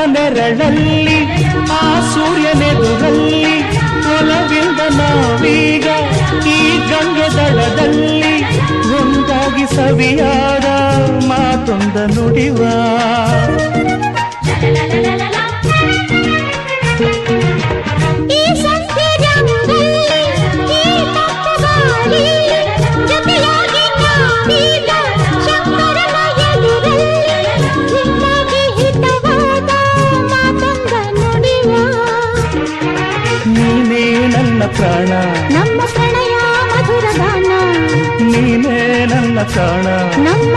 ನೆರಳಲ್ಲಿ ಆ ಸೂರ್ಯನೆದುರಲ್ಲಿ ಒಲವಿಂದ ನಾವೀಗ ಈ ಗಂಗೆ ದಡದಲ್ಲಿ ಒಂದಾಗಿ ಸವಿಯಾದ ಮಾತೊಂದ ನುಡಿವ ಪ್ರಾಣ ನಮ್ಮ ಪ್ರಣಯ ಮಧುರ ಗಾನ ನೀನೇ ನನ್ನ ಪ್ರಾಣ ನಮ್ಮ